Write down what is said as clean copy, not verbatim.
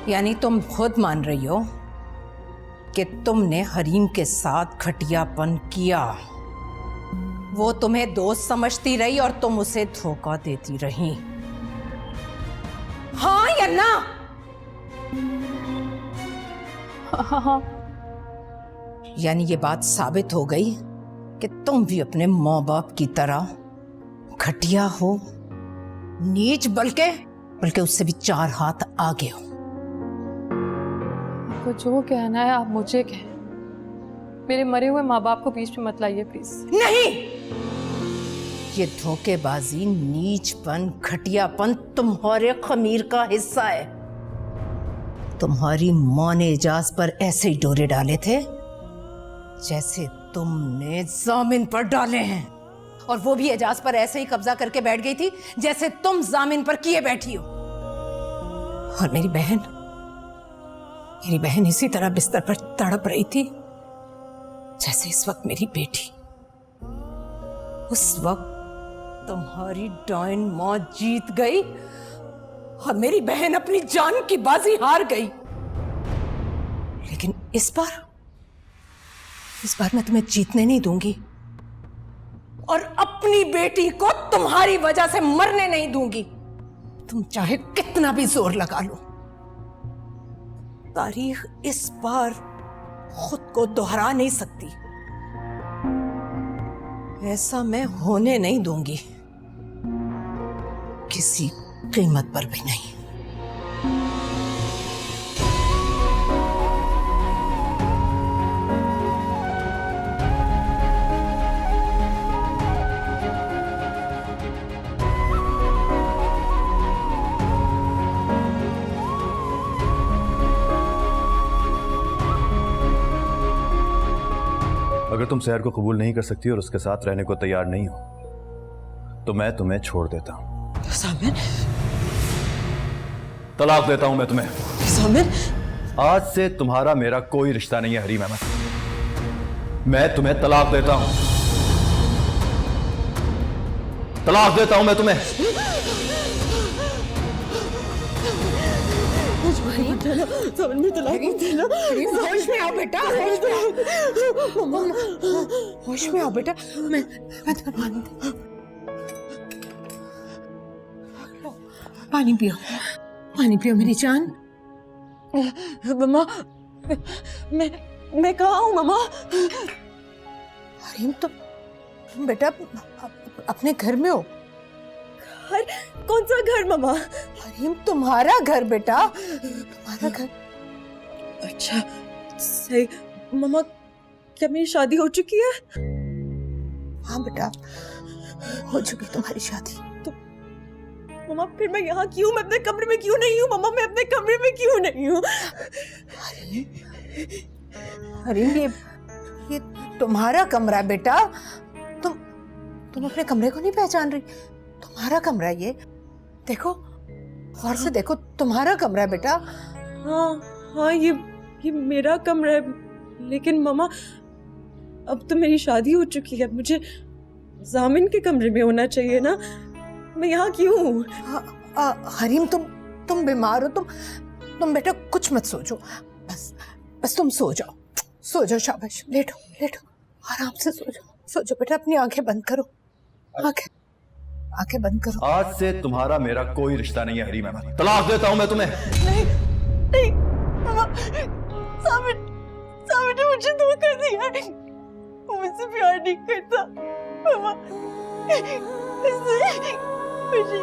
यानी तुम खुद मान रही हो कि तुमने हरीम के साथ घटियापन किया। वो तुम्हें दोस्त समझती रही और तुम उसे धोखा देती रही। हाँ या ना? हाँ। यानी ये बात साबित हो गई कि तुम भी अपने माँ बाप की तरह घटिया हो, नीच, बल्कि उससे भी 4 हाथ आगे हो। आपको जो कहना है आप मुझे कहें, मेरे मरे हुए माँ बाप को बीच में मत लाइए प्लीज। नहीं, ये धोखेबाजी, नीचपन, घटियापन तुम्हारे खमीर का हिस्सा है। तुम्हारी माँ ने एजाज पर ऐसे ही डोरे डाले थे जैसे तुमने जामिन पर डाले हैं, और वो भी एजाज पर ऐसे ही कब्जा करके बैठ गई थी जैसे तुम जामिन पर किए बैठी हो। और मेरी बहन इसी तरह बिस्तर पर तड़प रही थी जैसे इस वक्त मेरी बेटी। उस वक्त तुम्हारी डायन माँ जीत गई और मेरी बहन अपनी जान की बाजी हार गई। लेकिन इस बार मैं तुम्हें जीतने नहीं दूंगी और अपनी बेटी को तुम्हारी वजह से मरने नहीं दूंगी। तुम चाहे कितना भी जोर लगा लो, तारीख इस बार खुद को दोहरा नहीं सकती। ऐसा मैं होने नहीं दूंगी, किसी कीमत पर भी नहीं। अगर तुम सहर को कबूल नहीं कर सकती और उसके साथ रहने को तैयार नहीं हो तो मैं तुम्हें छोड़ देता हूं। सामिर, तलाक देता हूं मैं तुम्हें। सामिर, आज से तुम्हारा मेरा कोई रिश्ता नहीं है हरीम अहमद। मैं तुम्हें तलाक देता हूं। तलाक देता हूं मैं तुम्हें। सामिर में तलाक मत देना। होश में आओ बेटा, होश में आओ बेटा। मैं पानी पियो मेरी जान। मम्मा, मैं कहाँ हूँ मम्मा? हरीम, तुम बेटा अपने घर में हो। घर? कौन सा घर मम्मा? हरीम, तुम्हारा घर बेटा, तुम्हारा घर। अच्छा सही। मम्मा, क्या मेरी शादी हो चुकी है? हाँ बेटा, हो चुकी तुम्हारी शादी। तो मम्मा फिर मैं यहाँ क्यों? मैं अपने कमरे में क्यों नहीं हूँ? मम्मा मैं अपने कमरे में क्यों नहीं हूँ? हरीम, ये तुम्हारा कमरा है बेटा। तुम अपने कमरे को नहीं पहचान रही? तुम्हारा कमरा ये, देखो गौर से देखो, तुम्हारा कमरा है बेटा। हाँ, ये मेरा कमरा है। लेकिन मम्मा अब तो मेरी शादी हो चुकी है, मुझे जामिन के कमरे में होना चाहिए ना। मैं यहाँ क्यों हूँ? हरीम, तुम बीमार हो। तुम बेटा कुछ मत सोचो, बस तुम सो जाओ। शाबाश, लेटो आराम से सो जाओ बेटा। अपनी आंखें बंद करो, आंखें बंद करो। आज से तुम्हारा मेरा कोई रिश्ता नहीं है हरीम अहमद। तलाक देता हूं मैं तुम्हें। नहीं मम्मा, सामिर ने मुझे धोखा दिया है। वो मुझसे प्यार नहीं करता मम्मा। मुझे